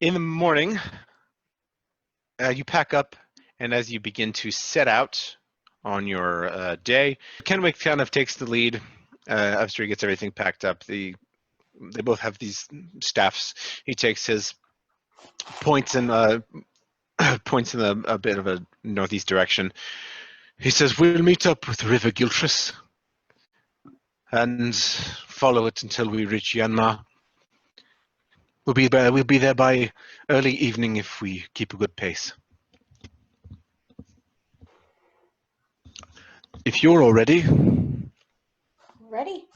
In the morning, you pack up, and as you begin to set out on your day, Kenwick kind of takes the lead after he gets everything packed up. They both have these staffs. He takes his points in points in a bit of a northeast direction. He says, "We'll meet up with River Giltris and follow it until we reach Yanmar. We'll be there by early evening if we keep a good pace." If you're all ready. Ready?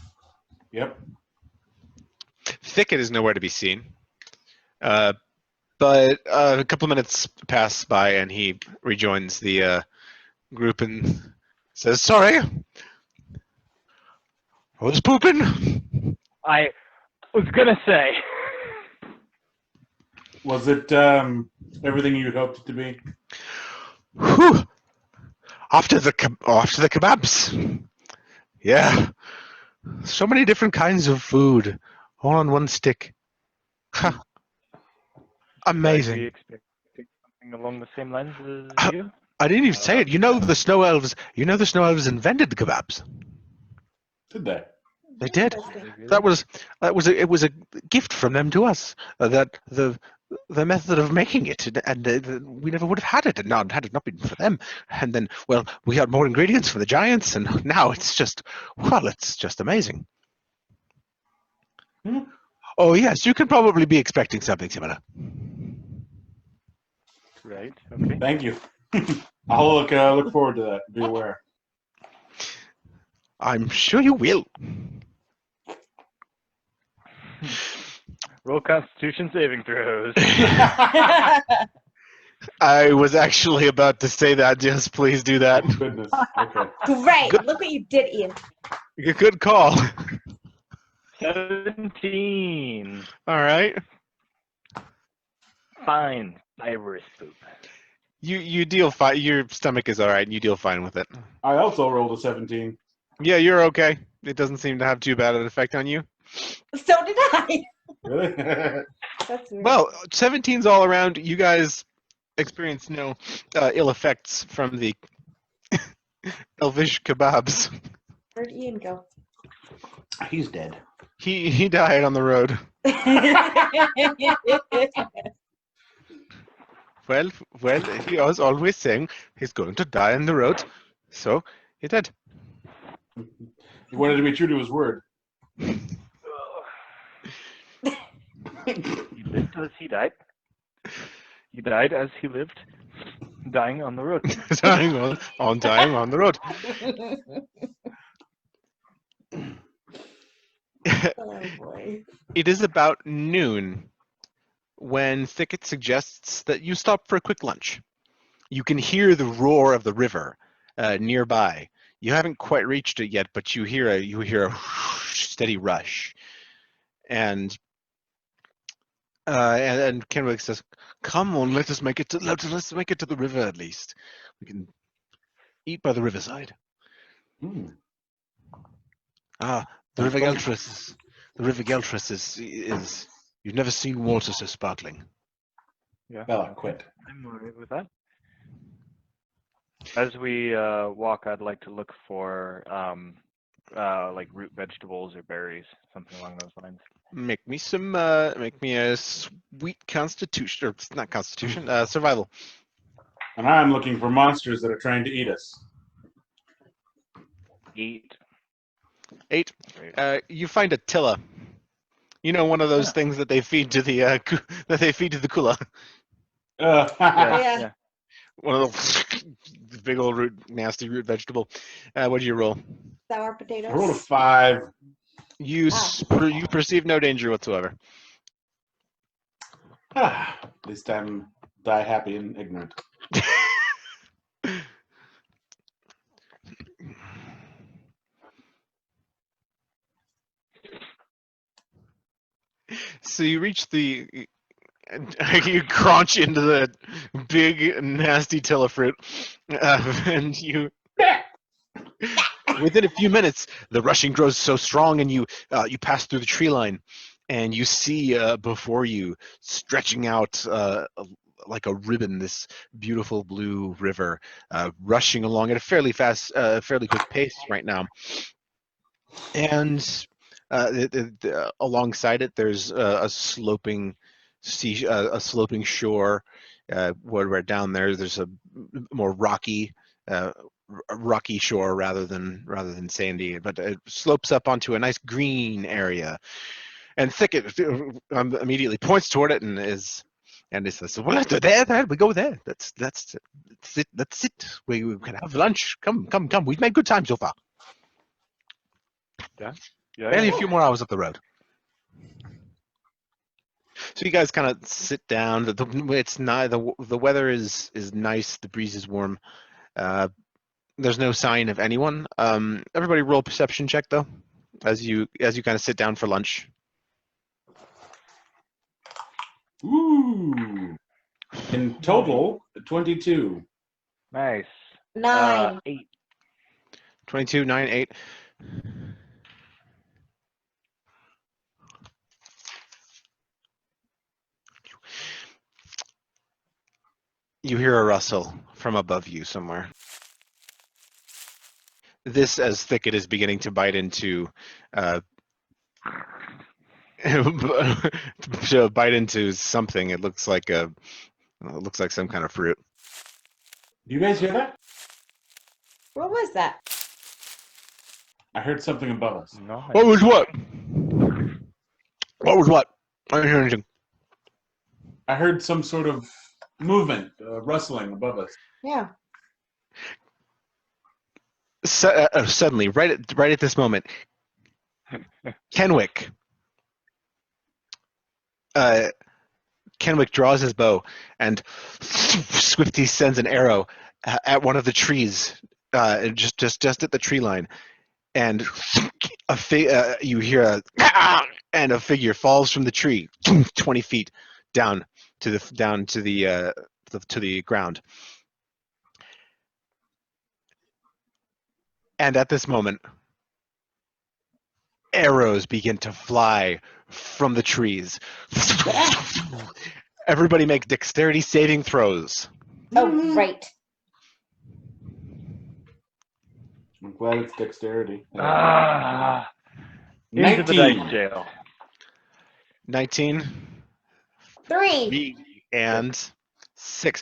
Yep. Thicket is nowhere to be seen. But a couple of minutes pass by and he rejoins the group and says, "Sorry, I was pooping." I was gonna say. Was it everything you'd hoped it to be? Whew. After the kebabs. Yeah. So many different kinds of food, all on one stick. Ha. Amazing. Are you expecting something along the same lines as you? I didn't even say it. You know the snow elves invented the kebabs. Did they? They did. Interesting. It was a gift from them to us. That the method of making it, and we never would have had it had it not been for them. And then, well, we had more ingredients for the giants, and now it's just amazing. Hmm. Oh yes, you can probably be expecting something similar. Right. Okay. Thank you. I'll look forward to that. Be aware. I'm sure you will. Roll Constitution saving throws. I was actually about to say that. Yes, please do that. Goodness. Okay. Great. Look what you did, Ian. Good call. 17. All right. Fine. Fibrous poop. You deal fine. Your stomach is all right. You deal fine with it. I also rolled a 17. Yeah, you're okay. It doesn't seem to have too bad an effect on you. So did I. Really? That's weird. Well, 17's all around. You guys experience no ill effects from the elvish kebabs. Where'd Ian go? He's dead. He died on the road. Well, he was always saying he's going to die on the road, so he did. He wanted to be true to his word. He lived as he died. He died as he lived, dying on the road. dying on the road. Oh boy. It is about noon when Thicket suggests that you stop for a quick lunch. You can hear the roar of the river nearby. You haven't quite reached it yet, but you hear a steady rush, and Kenwick says, "Come on, let's make it to the river at least. We can eat by the riverside." Hmm. Ah, the River Geltris. The River Geltris is you've never seen water so sparkling. Yeah. Bella, quit. I'm alright with that. As we walk, I'd like to look for like root vegetables or berries, something along those lines. Make me a sweet constitution, or not constitution, survival. And I'm looking for monsters that are trying to eat us. 8. 8. Great. You find a tilla. You know, one of those things that they feed to the kula. Yeah. One of those big old nasty root vegetable. What did you roll? Sour I potatoes. rolled a 5. You perceive no danger whatsoever. At least I'm die happy and ignorant. So you reach you crunch into the big nasty tilla fruit, and you. Within a few minutes, the rushing grows so strong, and you pass through the tree line, and you see before you, stretching out like a ribbon, this beautiful blue river rushing along at a fairly quick pace right now. And alongside it, there's a sloping a sloping shore. Where down there's a more rocky shore rather than sandy, but it slopes up onto a nice green area. And Thicket immediately points toward it and it says, "Well, there we go there. That's it. That's it. We can have lunch. Come. We've made good time so far. Yeah. Barely a few more hours up the road." So you guys kind of sit down. It's not the weather is nice. The breeze is warm. There's no sign of anyone. Everybody roll a perception check though, as you kind of sit down for lunch. Ooh. In total, 22. Nice. 9. 8. 22, 9, 8. You hear a rustle from above you somewhere. This, as Thicket is beginning to bite into, to bite into something. It looks like some kind of fruit. Do you guys hear that? What was that? I heard something above us. No. What was what? What was what? I didn't hear anything. I heard some sort of movement, rustling above us. Yeah. Suddenly, right at this moment, Kenwick draws his bow and swiftly sends an arrow at one of the trees, just at the tree line, and you hear and a figure falls from the tree 20 feet down to the ground. And at this moment, arrows begin to fly from the trees. Everybody make dexterity saving throws. Oh, right. I'm glad it's dexterity. Into the 19. dice jail. 19. 3. And 6.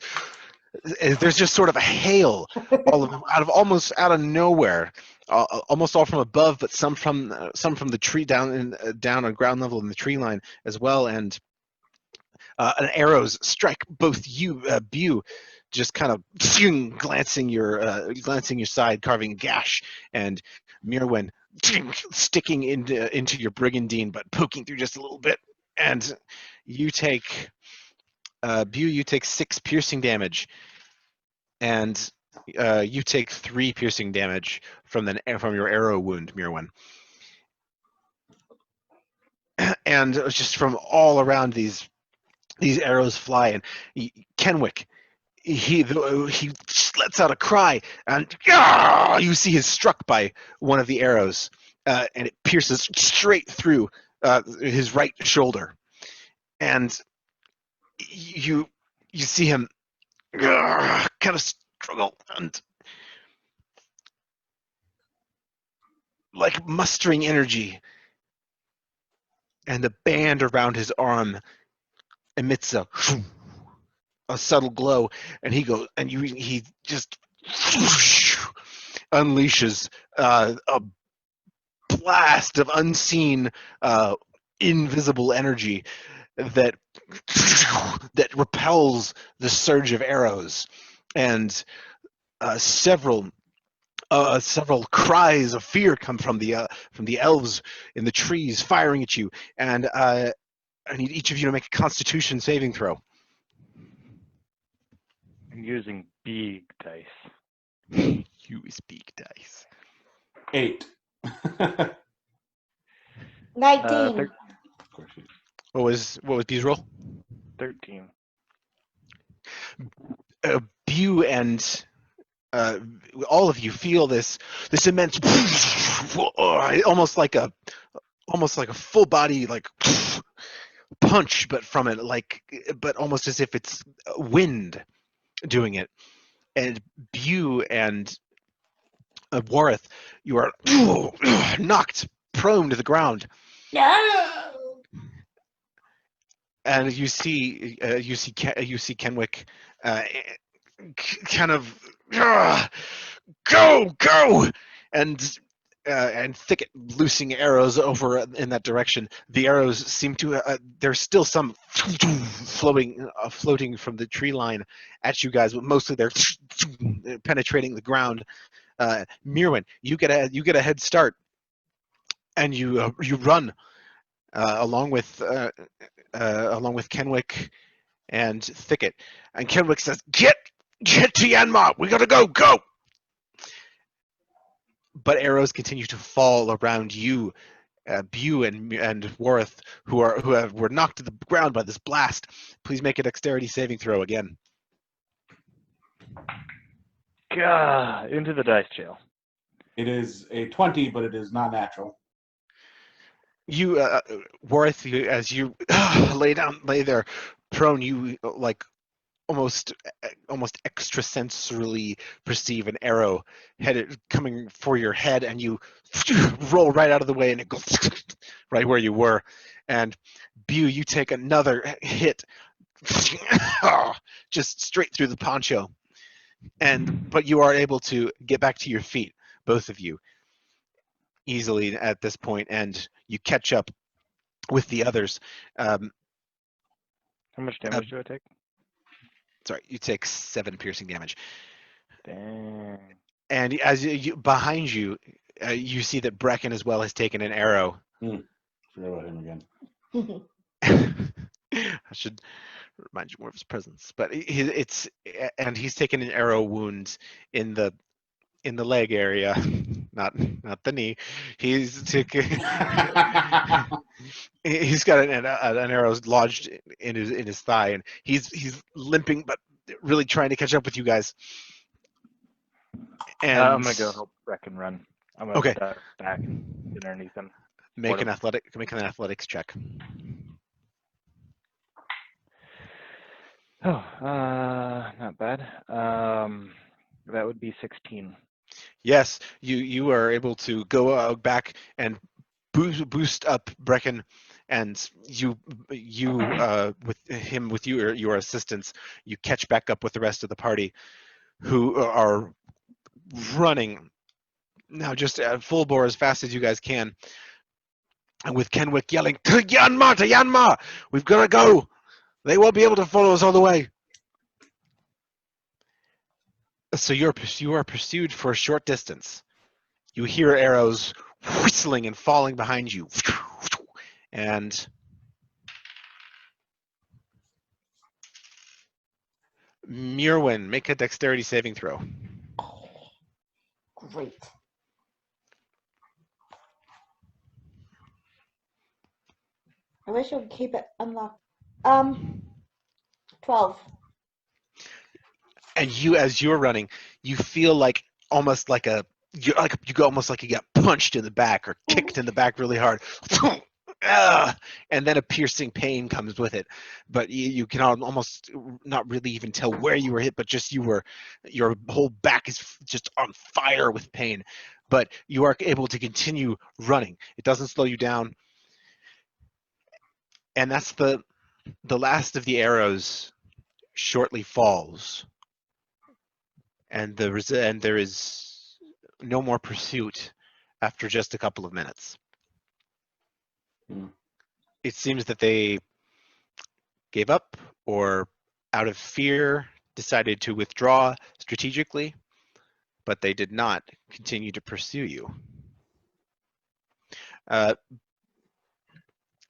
There's just sort of a hail, almost out of nowhere, almost all from above, but some from the tree down on ground level in the tree line as well, and arrows strike both you, Bu, just kind of glancing your side, carving a gash, and Mirwin sticking into your brigandine, but poking through just a little bit, and you take. Bu, you take 6 piercing damage, and you take 3 piercing damage from your arrow wound, Mirwin. And just from all around these arrows fly, and Kenwick, he lets out a cry, and you see he's struck by one of the arrows, and it pierces straight through his right shoulder, and you see him kind of struggle and like mustering energy, and the band around his arm emits a subtle glow, and he just unleashes a blast of unseen invisible energy that repels the surge of arrows, and several cries of fear come from the elves in the trees firing at you, and I need each of you to make a Constitution saving throw. I'm using big dice. Use big dice. 8. 19. Of course you- What was B's roll? 13. Bu and all of you feel this immense, almost like a full body punch, but from it, but almost as if it's wind doing it. And Bew and Warith, you are knocked prone to the ground, No. and you see Kenwick kind of go, and Thicket loosing arrows over in that direction. The arrows seem to there's still some floating from the tree line at you guys, but mostly they're penetrating the ground. Mirwin, you get a head start, and you run along with Kenwick and Thicket. And Kenwick says, "Get to Yanmar. We gotta go. But arrows continue to fall around you, Bew and Warith, who were knocked to the ground by this blast. Please make a dexterity saving throw again. Gah, into the dice jail. It is a 20, but it is not natural. You, Warith, as you lay there prone, you almost extrasensorily perceive an arrow headed coming for your head, and you roll right out of the way, and it goes right where you were. And Bew, you take another hit, just straight through the poncho, but you are able to get back to your feet, both of you, easily at this point, and you catch up with the others. How much damage do I take? Sorry, you take 7 piercing damage. Dang. And as behind you, you see that Brecken as well has taken an arrow. Forgot about him again. I should remind you more of his presence. But he's taken an arrow wound in the leg area, not the knee. He's taken. He's got an arrow lodged in his thigh, and he's limping, but really trying to catch up with you guys. And I'm gonna go help Brecken run. I'm gonna Okay. dive back and get underneath him. make an athletics check. Oh, not bad. That would be 16. Yes, you are able to go back and boost up Brecken, and you with your assistance, you catch back up with the rest of the party, who are running now just at full bore as fast as you guys can, and with Kenwick yelling, "To Yanmar! We've got to go! They won't be able to follow us all the way." So you are pursued for a short distance. You hear arrows whistling and falling behind you, and Mirwin, make a dexterity saving throw. Great. I wish I would keep it unlocked. 12. And as you're running, you feel like almost like you got punched in the back or kicked in the back really hard. And then a piercing pain comes with it, but you can almost not really even tell where you were hit, but just your whole back is just on fire with pain, but you are able to continue running. It doesn't slow you down, and that's the last of the arrows shortly falls, and there is no more pursuit after just a couple of minutes. It seems that they gave up, or out of fear decided to withdraw strategically, but they did not continue to pursue you.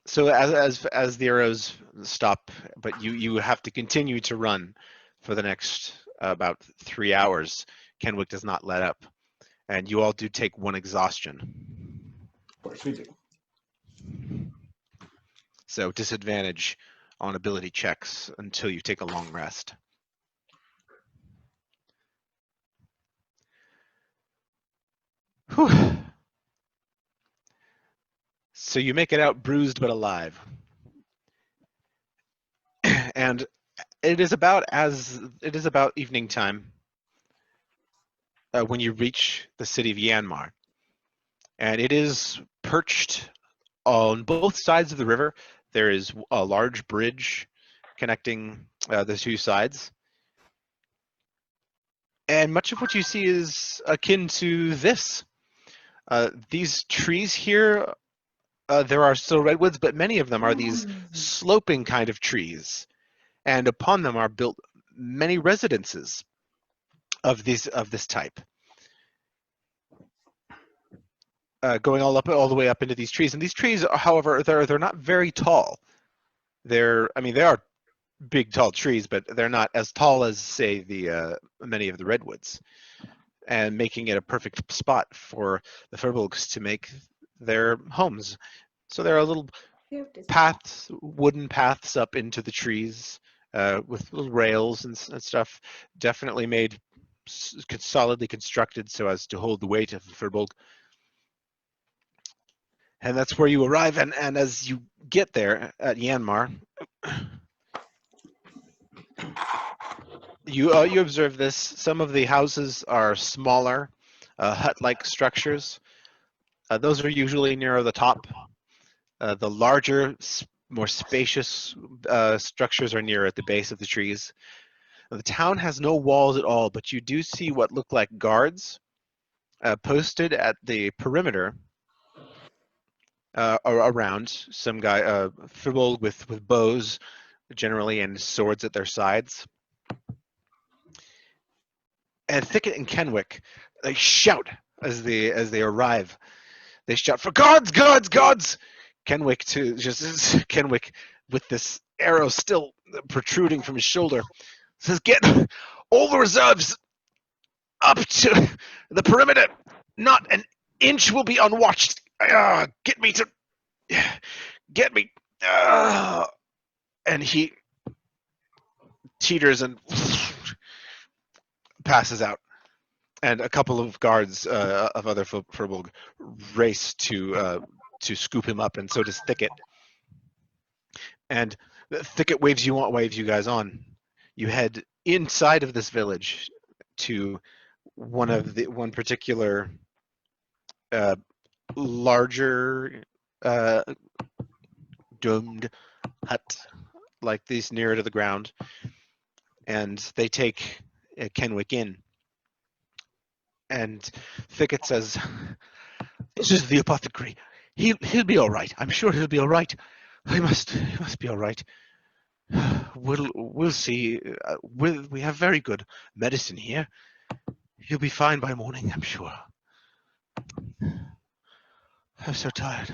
So as the arrows stop, but you have to continue to run for the next about 3 hours. Kenwick does not let up, and you all do take 1 exhaustion. Of course we do. So disadvantage on ability checks until you take a long rest. Whew. So you make it out bruised but alive. And it is about evening time when you reach the city of Yanmar, and it is perched on both sides of the river. There is a large bridge connecting the two sides, and much of what you see is akin to this. These trees here, there are still redwoods, but many of them are these sloping kind of trees, and upon them are built many residences of this type, going all the way up into these trees. And these trees, however, they're not very tall. They are big tall trees, but they're not as tall as, say, the many of the redwoods, and making it a perfect spot for the Furbolgs to make their homes. So there are little paths, wooden paths up into the trees, with little rails and stuff, definitely made solidly constructed so as to hold the weight of the Furbolg. And that's where you arrive. And as you get there at Yanmar, you observe this. Some of the houses are smaller, hut-like structures. Those are usually nearer the top. The larger, more spacious structures are near at the base of the trees. The town has no walls at all, but you do see what look like guards posted at the perimeter around. Some guy, Firbolg with bows, generally, and swords at their sides. And Thicket and Kenwick, they shout as they arrive. They shout for guards, guards, guards! Kenwick Kenwick with this arrow still protruding from his shoulder says, "Get all the reserves up to the perimeter. Not an inch will be unwatched. Get me. And he teeters and passes out. And a couple of guards of other Furbolg race to scoop him up, and so does Thicket. And Thicket waves you guys on. You head inside of this village to one particular larger domed hut, like these, nearer to the ground, and they take Kenwick in. And Thicket says, "This is the apothecary. He'll be all right. I'm sure he'll be all right. He must be all right. We'll see. We have very good medicine here. He'll be fine by morning, I'm sure. I'm so tired.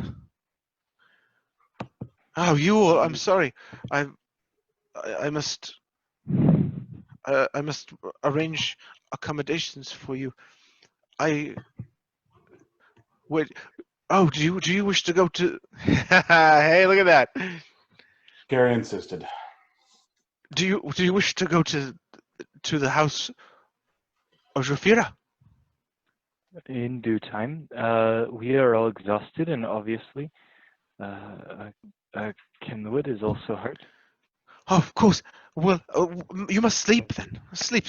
Oh, I'm sorry. I must arrange accommodations for you. Wait. Oh, do you wish to go to? Hey, look at that. Gary insisted. Do you wish to go to the house of Jafira? In due time. We are all exhausted, and obviously, Kenwood is also hurt. Oh, of course. Well, you must sleep then. Sleep.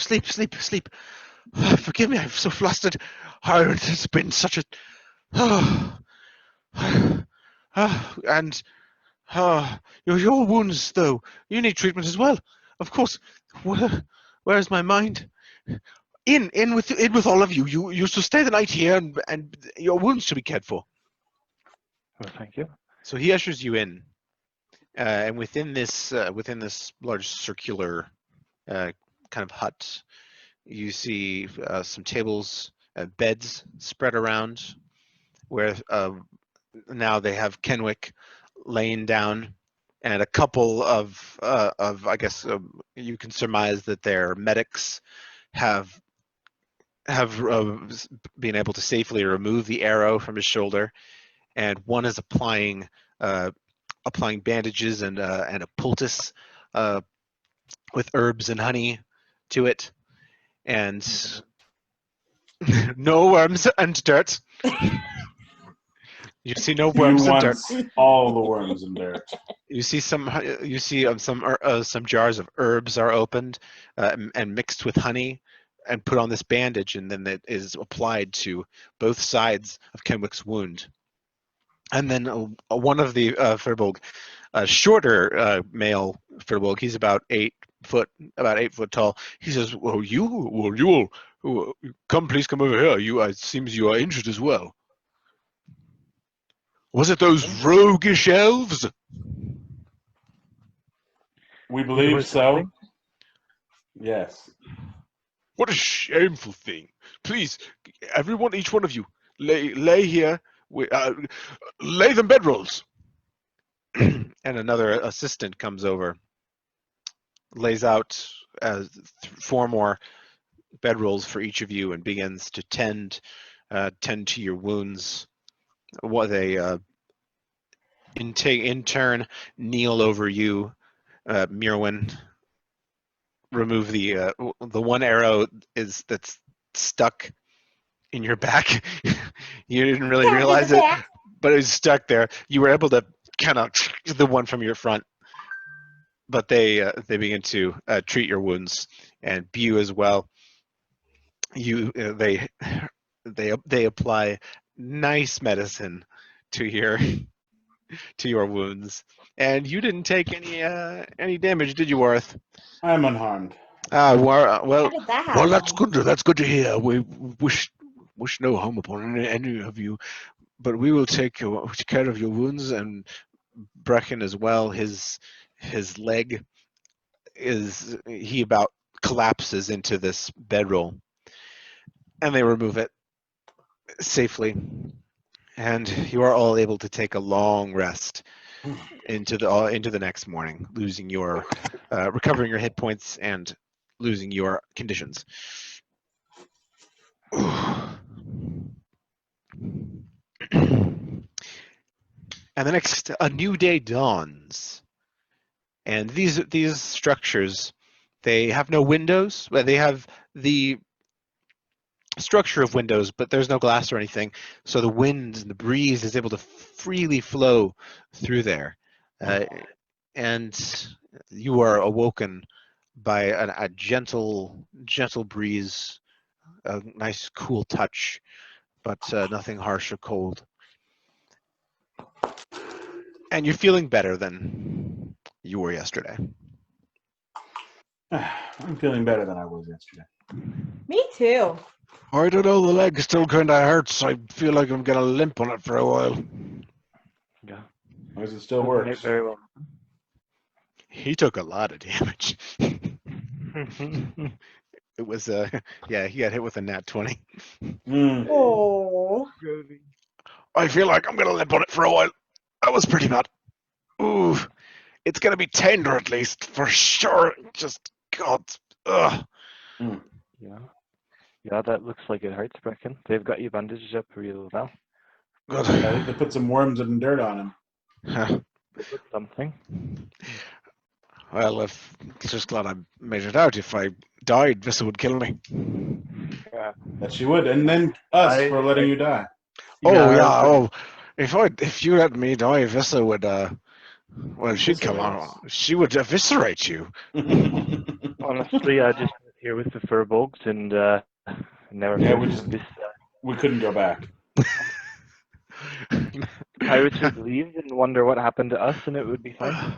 Forgive me, I'm so flustered. Oh, it's been such a. And your wounds, though, you need treatment as well. Of course. Where is my mind? In with all of you. You should stay the night here, and your wounds should be cared for. Well, thank you. So he ushers you in, and within this large circular kind of hut, you see some tables, beds spread around, where now they have Kenwick laying down, and a couple of I guess you can surmise that their medics have been able to safely remove the arrow from his shoulder, and one is applying bandages and a poultice with herbs and honey to it, and no worms and dirt. You see no You worms and dirt. want all the worms and dirt. You see some jars of herbs are opened and mixed with honey and put on this bandage, and then it is applied to both sides of Kenwick's wound. And then one of the Firbolg, a shorter male Firbolg, he's about 8 foot tall. He says, "Well, you please come over here. It seems you are injured as well. Was it those roguish elves?" We There believe was so. something? Yes. What a shameful thing! Please, everyone, each one of you, lay here. Lay them bedrolls. And another assistant comes over, lays out 4 more bedrolls for each of you, and begins to tend to your wounds. What they in turn kneel over you, Mirwin. Remove the one arrow that's stuck in your back. You didn't really Stabbed in realize the it, back. but it was stuck there. You were able to kind of the one from your front, but they begin to treat your wounds and you as well. They apply nice medicine to your wounds, and you didn't take any damage, did you, Worth? I'm unharmed. How Well, did that well, happen? that's good to hear. We wish no harm upon any of you, but we will take care of your wounds, and Brecken as well. His leg he about collapses into this bedroll, and they remove it safely, and you are all able to take a long rest into the next morning, losing your recovering your hit points and losing your conditions. And the next, a new day dawns, and these structures, they have no windows. Well, they have the structure of windows, but there's no glass or anything, so the wind and the breeze is able to freely flow through there, and you are awoken by a gentle breeze, a nice cool touch, but nothing harsh or cold. And you're feeling better than you were yesterday. I'm feeling better than I was yesterday. Me too. I don't know, the leg still kind of hurts. I feel like I'm going to limp on it for a while. Yeah. As long as it still Doesn't make works. very well. He took a lot of damage. It was yeah, he got hit with a nat 20. Oh. I feel like I'm going to limp on it for a while. That was pretty bad. Ooh, it's going to be tender at least, for sure. Just, God. Ugh. Yeah. Yeah, that looks like it hurts, Brecken. They've got you bandaged up real well. I think they put some worms and dirt on him. Huh. They put something. Well, just glad I made it out. If I died, Vissa would kill me. Yeah. That she would. And then us for letting you die. Oh, Yeah, yeah. Oh, if you let me die, Vissa would, well, she'd come Eviscerate on. She would eviscerate you. honestly, I just was here with the furbolgs and never Yeah, heard of this. we couldn't go back. Pirates would leave and wonder what happened to us, and it would be fine.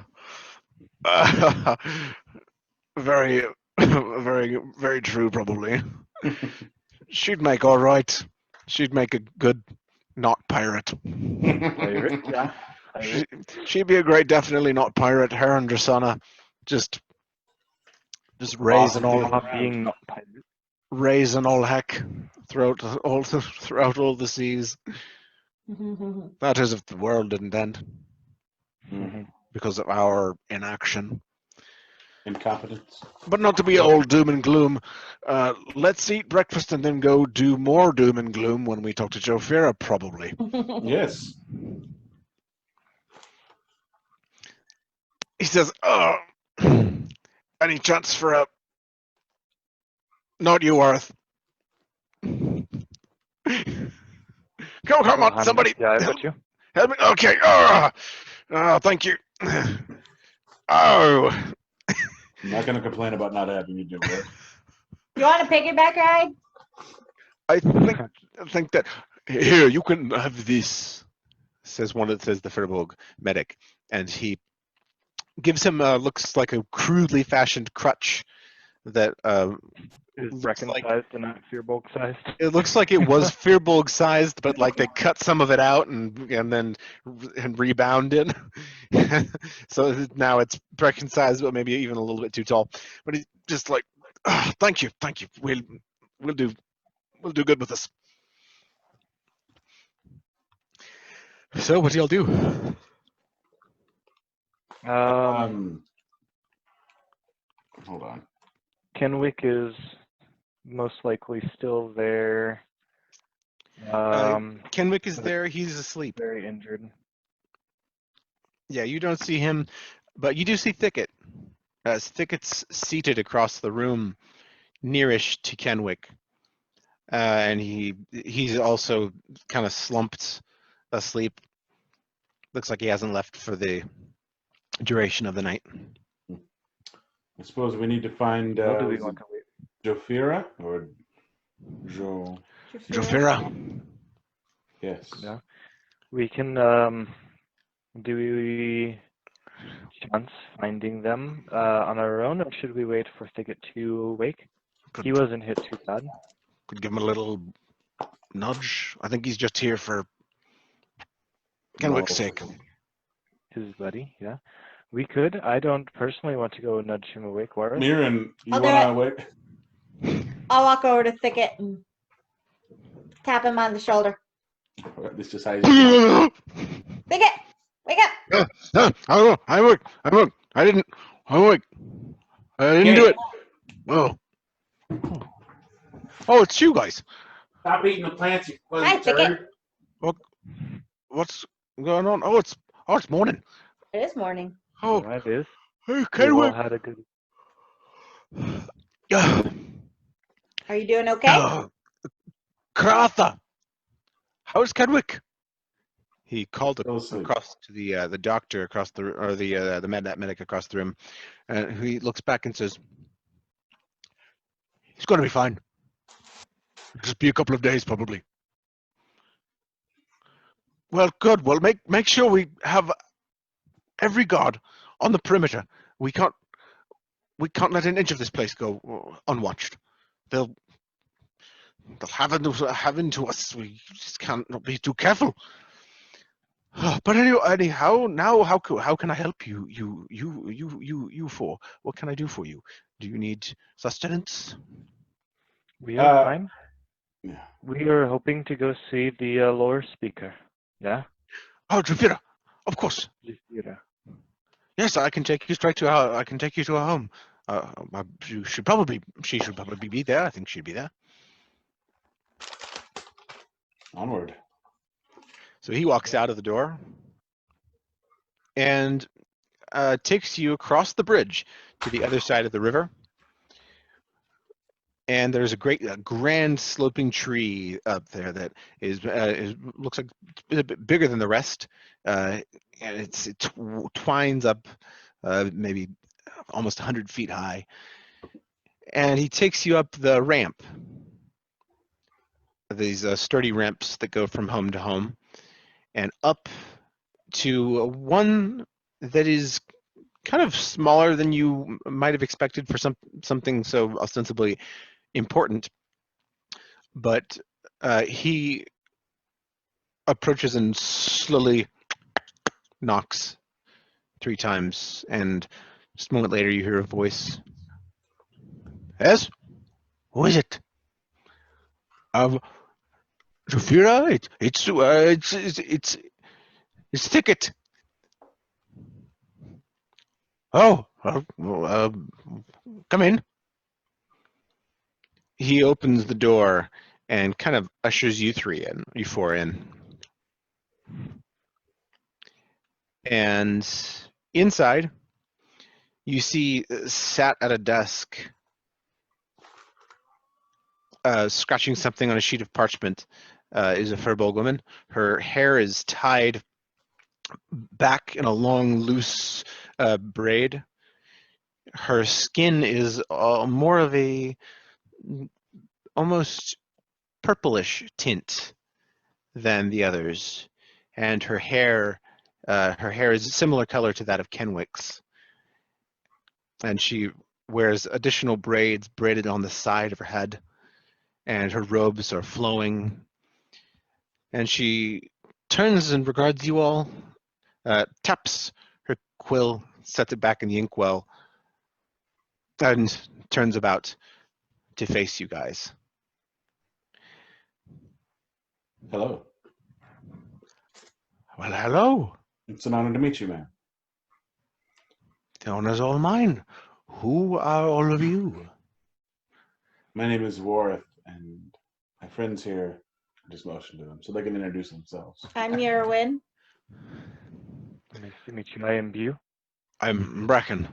Very, very, very true, probably. She'd make all right. She'd make a good not pirate. Pirate, yeah. Pirate. She'd be a great, definitely not pirate. Her and Drasana just raising Being not pirate. raising all heck throughout all the seas. That is, if the world didn't end Mhm. because of our inaction. Incompetence. But not to be all doom and gloom. Let's eat breakfast and then go do more doom and gloom when we talk to Joe Fira, probably. Yes. He says, "Oh, any chance for a not you, Arth? Come on, somebody! Yeah, I got you. Help me. Okay. Thank you. Oh, I'm not going to complain about not having you do it. You want a piggyback ride? I think that here you can have this. Says the Firbolg medic, and he gives him looks like a crudely fashioned crutch that Is looks Brecken like sized and not Fearbolg sized? it looks like it was Firbolg sized, but like they cut some of it out and then rebound it. So now it's Brecken sized, but maybe even a little bit too tall. But he's just like, thank you. We'll do good with this. So what do y'all do? Hold on. Kenwick is most likely still there. Kenwick is there. He's asleep. Very injured. Yeah, you don't see him, but you do see Thicket. Thicket's seated across the room, nearish to Kenwick, and he's also kind of slumped asleep. Looks like he hasn't left for the duration of the night. I suppose we need to find What do we was want it to wait? Jofira or Jo. Jofira. Yes. Yeah. We can do we chance finding them on our own, or should we wait for Thicket to wake? He wasn't hit too bad. Could give him a little nudge. I think he's just here for Kenwick's sake. His buddy, yeah. We could. I don't personally want to go nudge him awake. Warren? Mirren, you I'll do want to wait? I'll walk over to Thicket and tap him on the shoulder. This is how you Thicket, wake up! I'm awake. I didn't do it. Oh. Oh, it's you guys. Stop eating the plants, you Hi, Thicket. What's going on? Oh, it's morning. It is morning. Oh, Yeah, it is. hey, We all Kenwick. had a good. Are you doing okay? Cratha, how's Kenwick? He called Go sleep. across to the doctor across the or the medic across the room, and he looks back and says, "He's going to be fine. Just be a couple of days, probably." Well, good. Well, make sure we have every guard on the perimeter. We can't let an inch of this place go unwatched. They'll have into us. We just can't not be too careful. But anyhow, now how can I help you? You for what can I do for you? Do you need sustenance? We are fine. Yeah. We are hoping to go see the lore speaker. Yeah. Oh, Jafira, of course. Yeah. Yes, I can take you straight to our. I can take you to her home. She should probably be there. I think she'd be there. Onward. So he walks out of the door and takes you across the bridge to the other side of the river. And there's a grand sloping tree up there that looks like it's a bit bigger than the rest, and it twines up maybe almost 100 feet high. And he takes you up the ramp, these sturdy ramps that go from home to home, and up to one that is kind of smaller than you might have expected for something so ostensibly important. But he approaches and slowly knocks 3 times, and just a moment later you hear a voice. Yes? Who is it? Jafira? It's Thicket. Oh, come in. He opens the door and kind of ushers you four in. And inside, you see sat at a desk, scratching something on a sheet of parchment, is a Firbolg woman. Her hair is tied back in a long, loose braid. Her skin is more of a almost purplish tint than the others, and her hair is a similar color to that of Kenwick's, and she wears additional braids braided on the side of her head, and her robes are flowing, and she turns and regards you all, taps her quill, sets it back in the inkwell, and turns about to face you guys. Hello. Well, hello. It's an honor to meet you, man. The honor's all mine. Who are all of you? My name is Warith, and my friends here, I just motioned to them so they can introduce themselves. I'm Yerwin. Nice to meet you. I am Bu. I'm Bracken.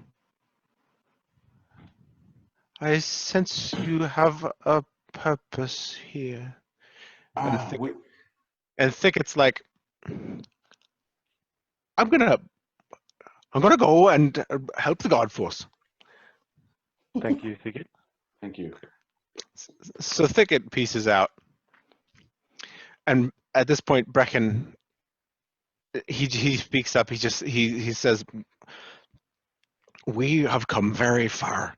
I sense you have a purpose here. Ah, And Thicket's like, I'm gonna go and help the God Force. Thank you, Thicket. thank you. So Thicket pieces out, and at this point, Bracken, he speaks up. He says, "We have come very far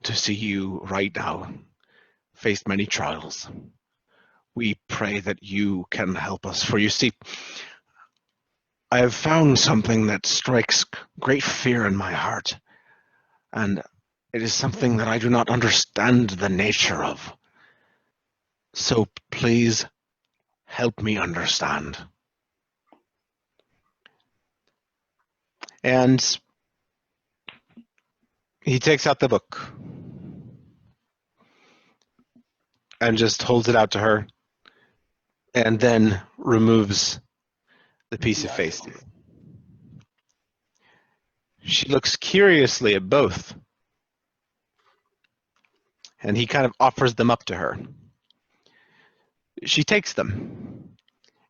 to see you right now. Faced many trials. We pray that you can help us. For you see, I have found something that strikes great fear in my heart, and it is something that I do not understand the nature of. So please help me understand." And he takes out the book and just holds it out to her, and then removes the piece of face. She looks curiously at both, and he kind of offers them up to her. She takes them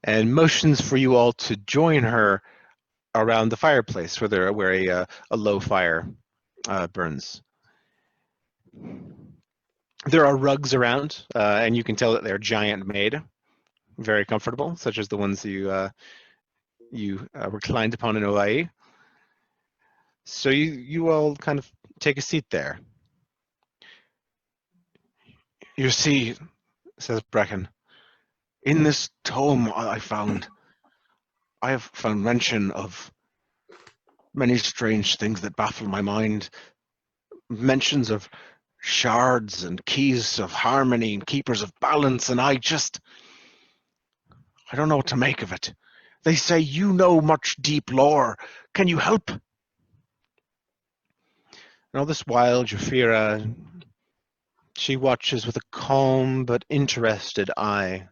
and motions for you all to join her around the fireplace where a low fire burns. There are rugs around, and you can tell that they're giant made, very comfortable, such as the ones you reclined upon in Hawaii. So you all kind of take a seat there. You see, says Bracken, in this tome I have found mention of many strange things that baffle my mind. Mentions of shards and keys of harmony and keepers of balance, and I don't know what to make of it. They say you know much deep lore. Can you help? And all this while, Japhira, she watches with a calm but interested eye.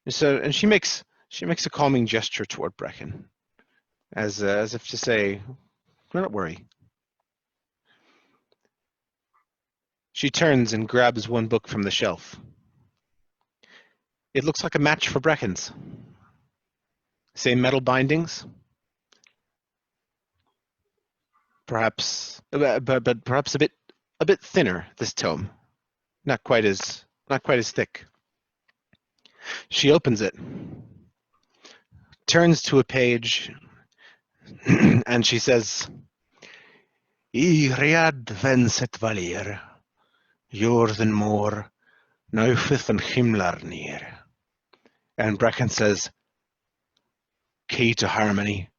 And she makes a calming gesture toward Bracken, as if to say, "Do not worry." She turns and grabs one book from the shelf. It looks like a match for Brecken's. Same metal bindings, perhaps, but perhaps a bit thinner. This tome, not quite as thick. She opens it, turns to a page, and she says, "I riad venset valir, jordan mor, now fifth and himlar near." And Bracken says, "Key to harmony,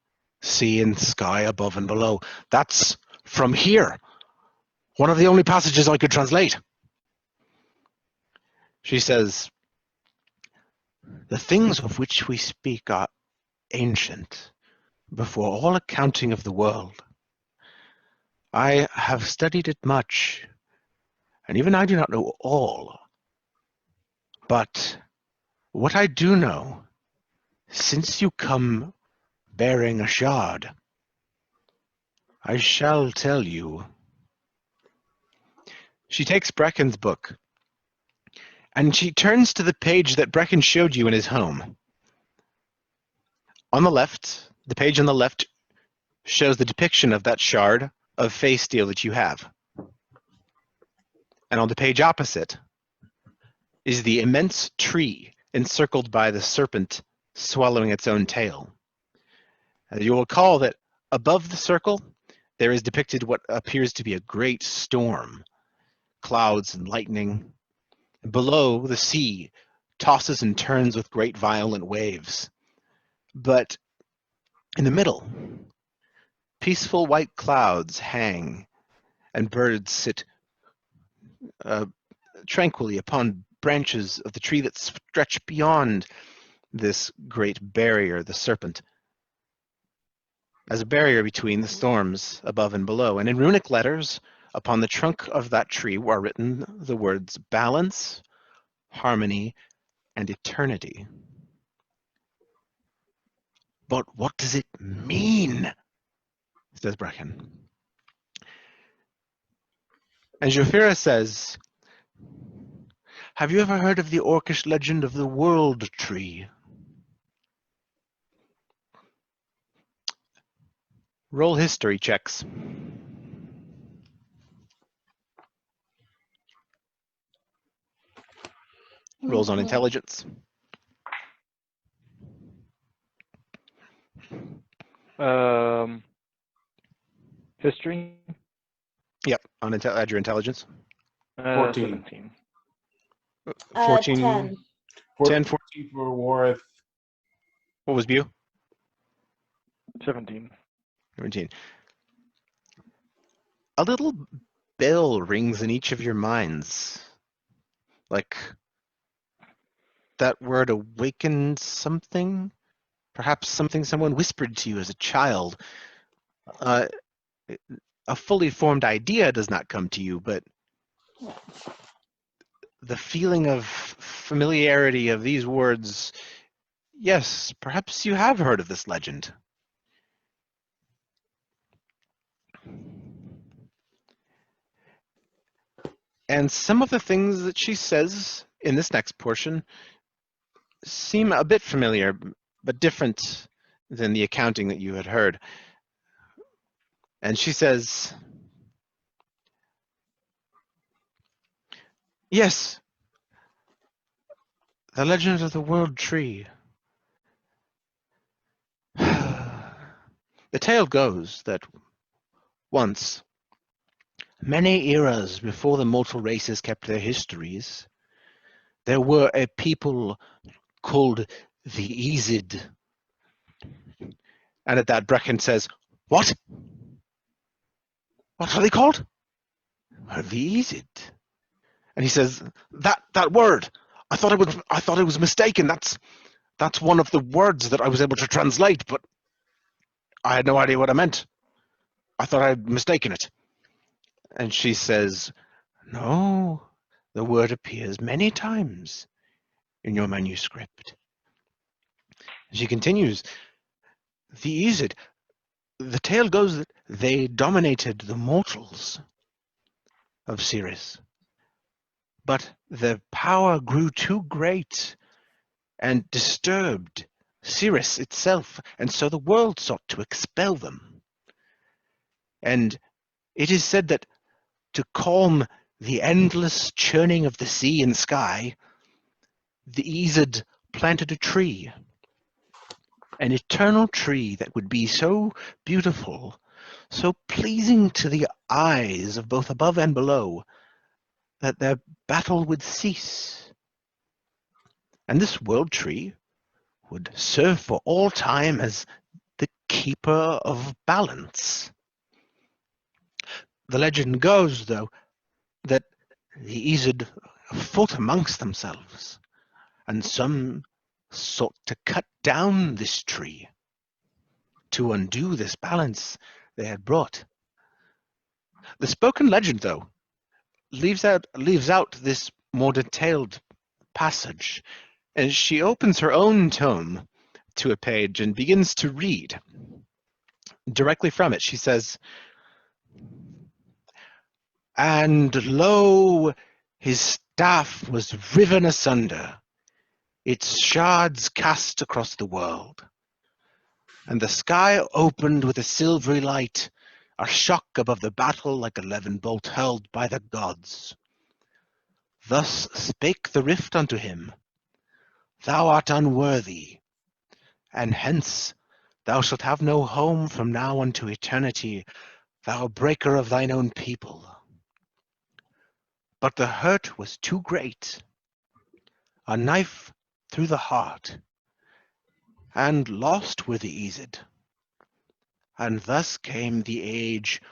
sea and sky above and below." That's from here. One of the only passages I could translate. She says, "The things of which we speak are ancient, before all accounting of the world. I have studied it much, and even I do not know all. But what I do know, since you come bearing a shard, I shall tell you." She takes Brecken's book, and she turns to the page that Bracken showed you in his home. On the left, the page on the left shows the depiction of that shard of face steel that you have. And on the page opposite is the immense tree encircled by the serpent swallowing its own tail. You will recall that above the circle, there is depicted what appears to be a great storm, clouds and lightning. Below, the sea tosses and turns with great violent waves. But in the middle, peaceful white clouds hang, and birds sit tranquilly upon branches of the tree that stretch beyond this great barrier, the serpent, as a barrier between the storms above and below. And in runic letters, upon the trunk of that tree are written the words balance, harmony, and eternity. But what does it mean? Says Brecken. And Jafira says, have you ever heard of the orcish legend of the world tree? Roll history checks. Rolls on intelligence. History? Yep, on add your intelligence. 14. 17. 14. 10. 10, 14 for Warith. What was Bew? 17. 17. A little bell rings in each of your minds. Like that word awakened something? Perhaps something someone whispered to you as a child. A fully formed idea does not come to you, but the feeling of familiarity of these words, yes, perhaps you have heard of this legend. And some of the things that she says in this next portion seem a bit familiar, but different than the accounting that you had heard. And she says, yes, the legend of the world tree. The tale goes that once, many eras before the mortal races kept their histories, there were a people called the Ezid. And at that, Brecken says, what? What are they called? The Ezid. And he says, that word, I thought it was mistaken. That's one of the words that I was able to translate, but I had no idea what it meant. I thought I'd mistaken it. And she says, no, the word appears many times in your manuscript. She continues, the Ezid, the tale goes that they dominated the mortals of Ceres, but their power grew too great and disturbed Ceres itself, and so the world sought to expel them. And it is said that to calm the endless churning of the sea and sky, the Ezid planted a tree, an eternal tree that would be so beautiful, so pleasing to the eyes of both above and below, that their battle would cease. And this world tree would serve for all time as the keeper of balance. The legend goes, though, that the Ezid fought amongst themselves, and some sought to cut down this tree to undo this balance they had brought. The spoken legend, though, leaves out this more detailed passage, and she opens her own tome to a page and begins to read. Directly from it, she says, and lo, his staff was riven asunder, its shards cast across the world. and the sky opened with a silvery light, a shock above the battle like a levin bolt hurled by the gods. Thus spake the rift unto him, Thou art unworthy, and hence thou shalt have no home from now unto eternity, thou breaker of thine own people. But the hurt was too great, a knife through the heart, and lost were the Aesir, and thus came the age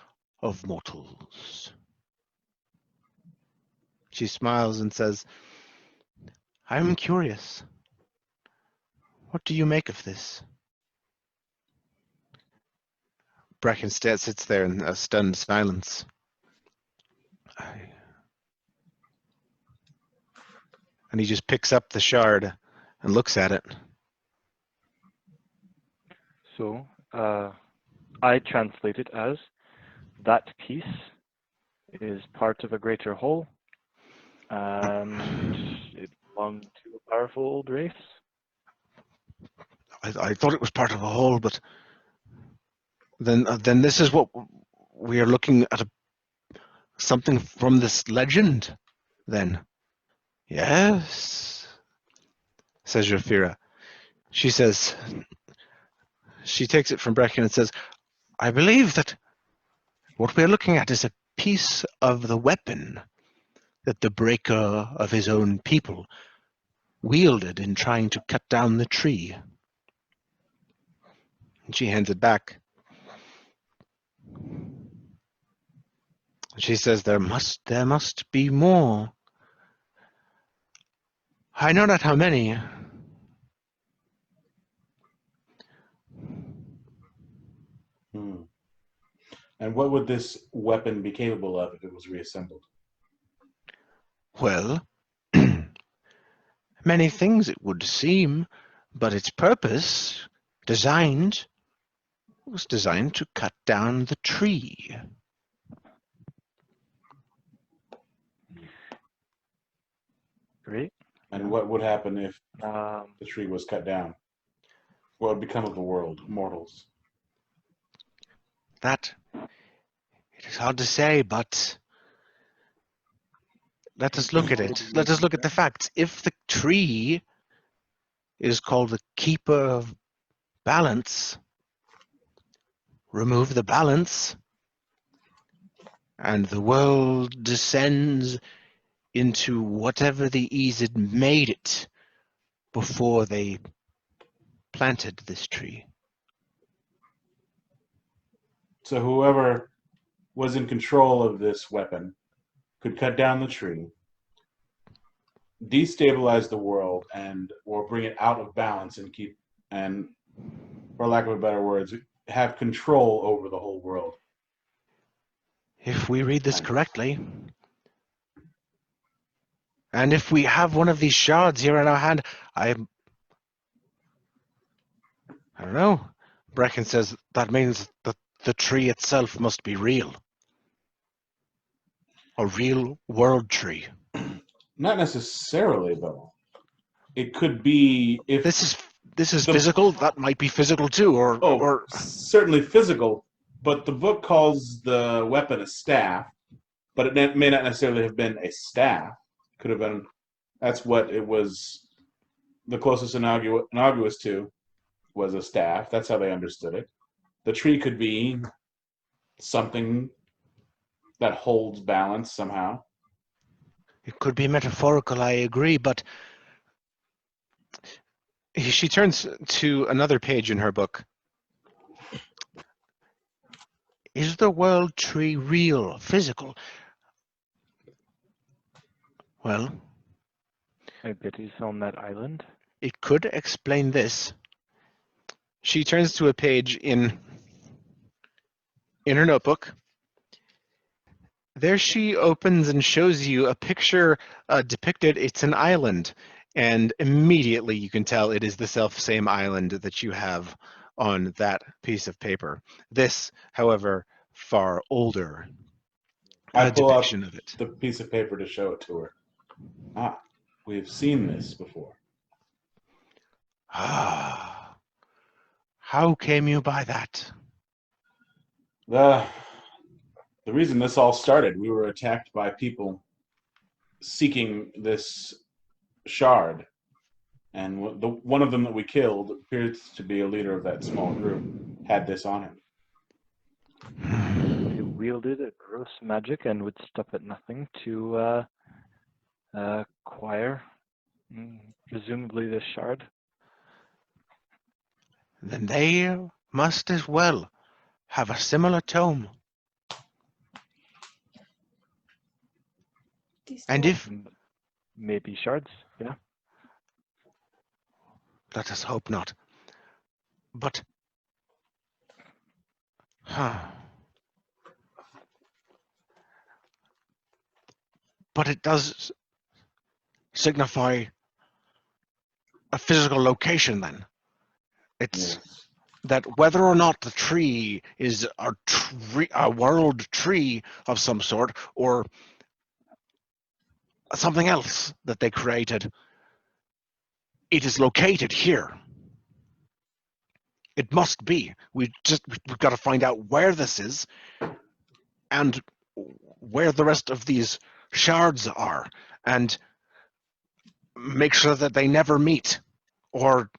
of mortals. She smiles and says, I'm curious. What do you make of this? Bracken sits there in a stunned silence. And he just picks up the shard and looks at it. So, I translate it as, that piece is part of a greater whole, and it belonged to a powerful old race. I thought it was part of a whole, but then this is what we are looking at, something from this legend, then. Yes, says Rafira. She says, she takes it from Brecken and says, I believe that what we're looking at is a piece of the weapon that the breaker of his own people wielded in trying to cut down the tree. And she hands it back. She says, there must be more. I know not how many. Hmm. And what would this weapon be capable of if it was reassembled? Well, many things it would seem, but its purpose, was designed to cut down the tree. Great. And what would happen if Um, the tree was cut down? What would become of the world, mortals? That, it is hard to say, but let us look at it. Let us look at the facts. If the tree is called the keeper of balance, remove the balance, and the world descends into whatever the Aesir made it before they planted this tree. So whoever was in control of this weapon could cut down the tree, destabilize the world, or bring it out of balance and for lack of a better words, have control over the whole world. If we read this correctly, and if we have one of these shards here in our hand, I don't know. Brecken says that means that the tree itself must be real. A real world tree. Not necessarily, though. It could be if This is physical. That might be physical too, or certainly physical. But the book calls the weapon a staff, but it may not necessarily have been a staff. Could have been. That's what it was. The closest analogous to was a staff. That's how they understood it. The tree could be something that holds balance somehow. it could be metaphorical. I agree, but she turns to another page in her book. Is the world tree real, physical? Well, I bet he's on that island. it could explain this. She turns to a page in her notebook. There she opens and shows you a picture depicted. It's an island, and immediately you can tell it is the self-same island that you have on that piece of paper. This, however, far older I pull out depiction of it. the piece of paper to show it to her. Ah, we've seen this before. Ah, How came you by that? The reason this all started, we were attacked by people seeking this shard, and one of them that we killed appears to be a leader of that small group. Had this on him. He wielded a gross magic and would stop at nothing to acquire, presumably this shard. Then they must as well have a similar tome. And if, Maybe shards, yeah. let us hope not. But, but it does signify a physical location then. It's Yes. that whether or not the tree is a world tree of some sort or something else that they created, it is located here. It must be. We've got to find out where this is and where the rest of these shards are, and make sure that they never meet, or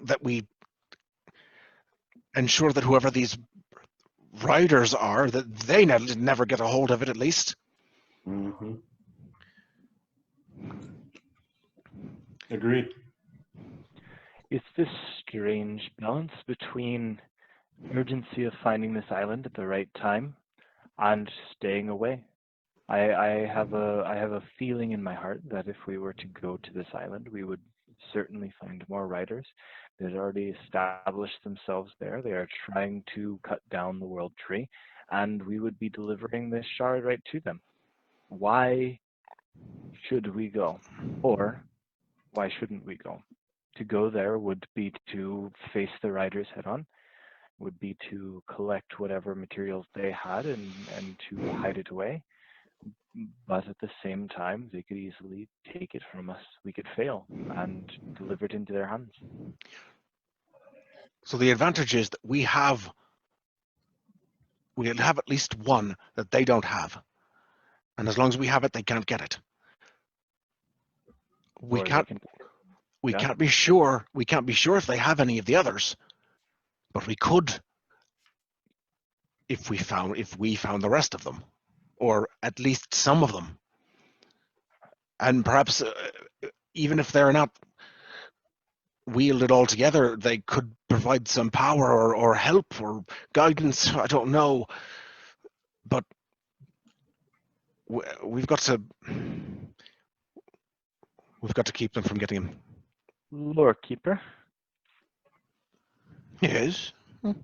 that we ensure that whoever these riders are, that they never get a hold of it at least. Mm-hmm. Agreed. It's this strange balance between urgency of finding this island at the right time and staying away. I have a feeling in my heart that if we were to go to this island, we would certainly find more riders. They've already established themselves there. They are trying to cut down the world tree, and we would be delivering this shard right to them. Why should we go? Or why shouldn't we go? To go there would be to face the riders head on, would be to collect whatever materials they had and to hide it away. But at the same time, they could easily take it from us. We could fail and deliver it into their hands. So the advantage is that we'll have at least one that they don't have. And as long as we have it, they can't get it. We Or they can't can- we yeah. can't be sure if they have any of the others. But we could if we found the rest of them, or at least some of them. And perhaps even if they're not wielded all together, they could provide some power or help or guidance. I don't know. But we've got to keep them from getting him. Lore Keeper, Yes. is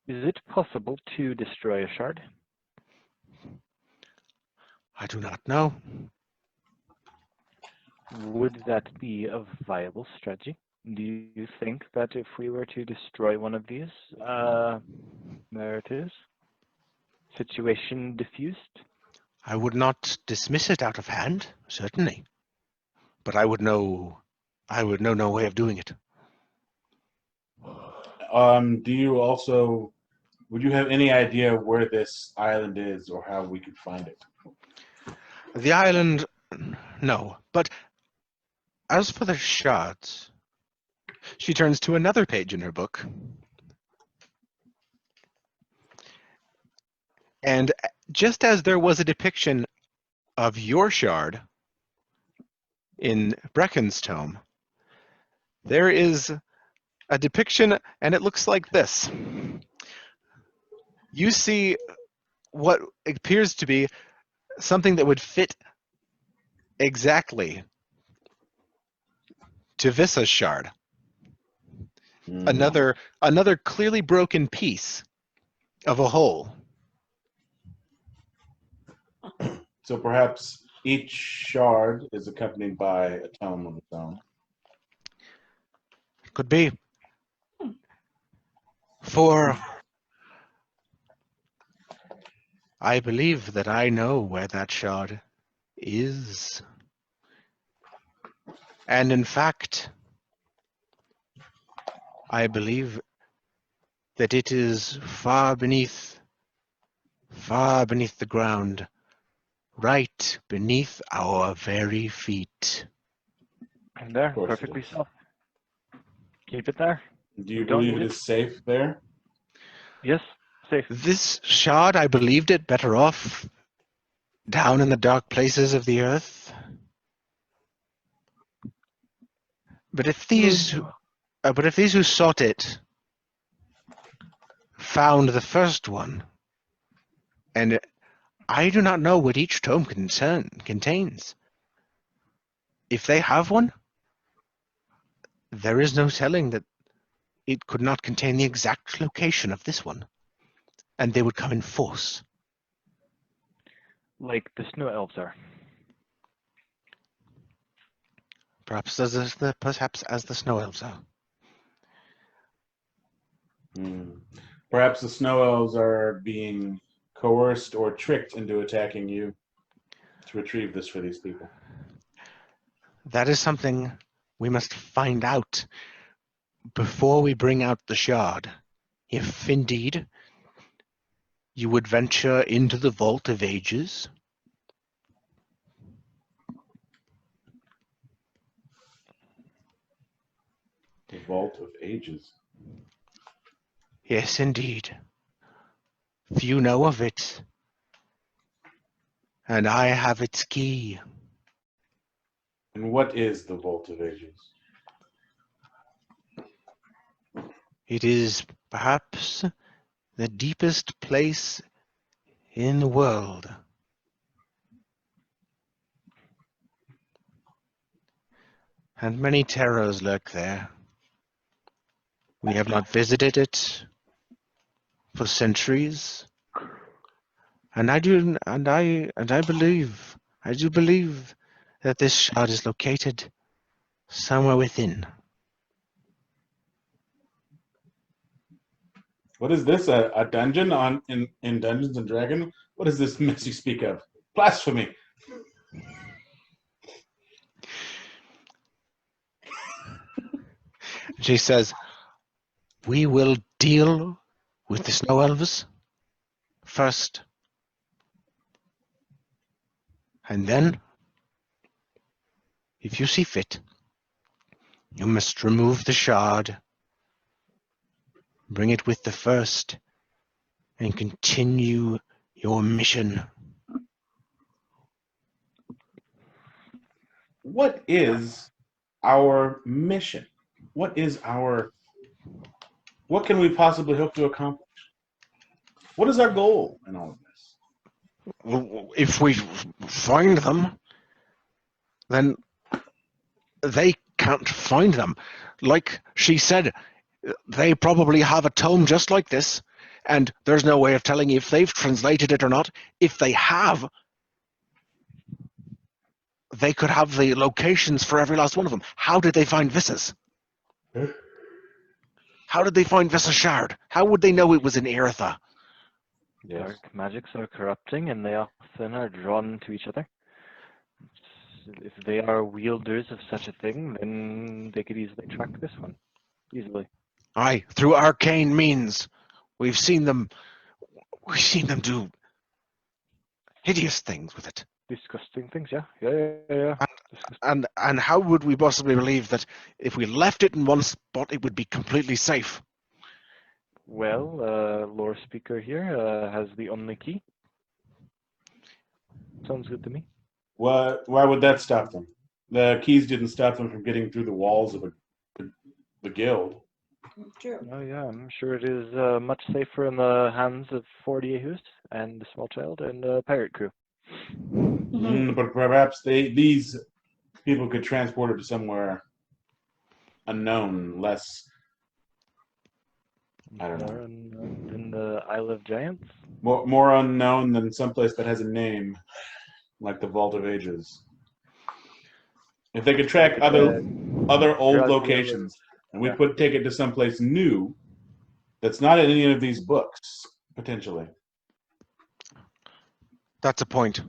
it possible to destroy a shard? I do not know. Would that be a viable strategy? Do you think that if we were to destroy one of these, there it is, situation diffused? I would not dismiss it out of hand, certainly. But I would know no way of doing it. Do you also, would you have any idea where this island is or how we could find it? The island, no. But as for the shards, she turns to another page in her book. And just as there was a depiction of your shard in Brecken's tome, there is a depiction, and it looks like this. You see what appears to be something that would fit exactly to Vissa's shard. Another clearly broken piece of a whole. So perhaps each shard is accompanied by a tome on its own. Could be. For I believe that I know where that shard is. And in fact, I believe that it is far beneath the ground, right beneath our very feet. And there, Of course it perfectly is. so. Keep it there. Do you We don't believe need it it. is safe there? Yes, safe. This shard, I believed it better off down in the dark places of the earth. But if these who sought it found the first one, and I do not know what each tome contains. If they have one, there is no telling that it could not contain the exact location of this one, and they would come in force. Like the snow elves are. Perhaps as the snow elves are. Perhaps the snow elves are being coerced or tricked into attacking you to retrieve this for these people. That is something we must find out before we bring out the shard. If indeed you would venture into the Vault of Ages, The Vault of Ages. yes, indeed. Few know of it, and I have its key. And what is the Vault of Ages? It is perhaps the deepest place in the world. And many terrors lurk there. We have not visited it for centuries, and I do believe that this shard is located somewhere within. What is this? A dungeon in Dungeons and Dragons? What is this mess you speak of? Blasphemy! She says, "We will deal with the snow elves first, and then, if you see fit, you must remove the shard, bring it with the first, and continue your mission." What is our mission? What can we possibly hope to accomplish? What is our goal in all of this? If we find them, then they can't find them. Like she said, they probably have a tome just like this, and there's no way of telling if they've translated it or not. If they have, they could have the locations for every last one of them. How did they find Vissa's? How did they find Vissa's shard? How would they know it was in Eartha? Yes. Dark magics are corrupting, and they often are drawn to each other. If they are wielders of such a thing, then they could easily track this one. Easily. Aye, through arcane means. We've seen them do hideous things with it. Disgusting things, yeah. Yeah. Disgusting. And how would we possibly believe that if we left it in one spot, it would be completely safe? Well, lore speaker here has the only key. Sounds good to me. Why would that stop them? The keys didn't stop them from getting through the walls of the guild. True. Oh yeah, I'm sure it is much safer in the hands of 40 Yahus and the small child and the pirate crew. But perhaps these people could transport it to somewhere unknown, less. I don't know. More in the Isle of Giants. More unknown than someplace that has a name, like the Vault of Ages. If they could track other old Graziella. locations, and we Yeah. take it to someplace new that's not in any of these books, potentially. That's a point.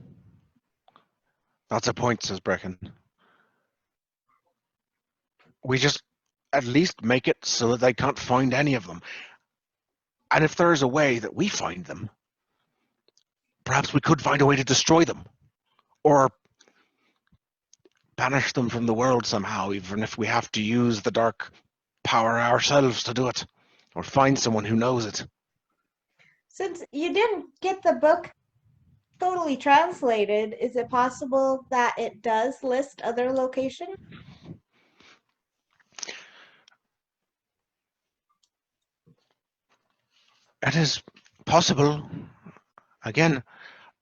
That's a point, says Brecken. We just at least make it so that they can't find any of them. And if there is a way that we find them, perhaps we could find a way to destroy them. Or banish them from the world somehow, even if we have to use the dark power ourselves to do it. Or find someone who knows it. Since you didn't get the book totally translated, is it possible that it does list other locations? It is possible. Again,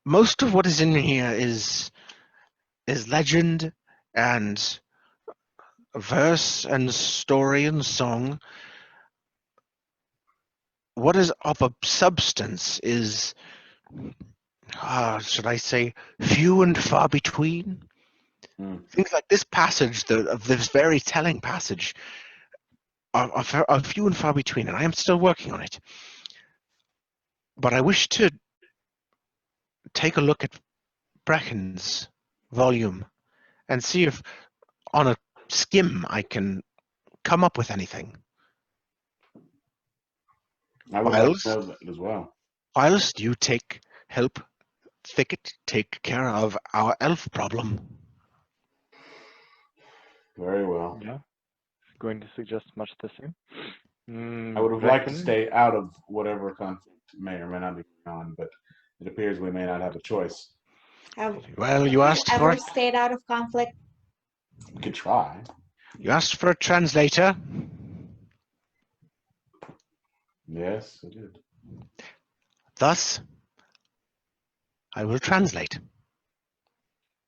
most of what is in here is legend and verse and story and song. What is of a substance is, should I say, few and far between. Things like this passage, of this very telling passage, are few and far between, and I am still working on it. But I wish to take a look at Brecken's volume and see if, on a skim, I can come up with anything. I would like to know that as well. Whilst you help Thicket take care of our elf problem. Very well. Yeah. Going to suggest much the same. I would have liked to Brecken? stay out of whatever conflict may or may not be going on, but it appears we may not have a choice. Have Well, you asked for ever it. stayed out of conflict? We could try. You asked for a translator. Yes, I did. Thus, I will translate.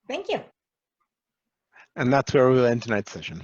Thank you. And that's where we will end tonight's session.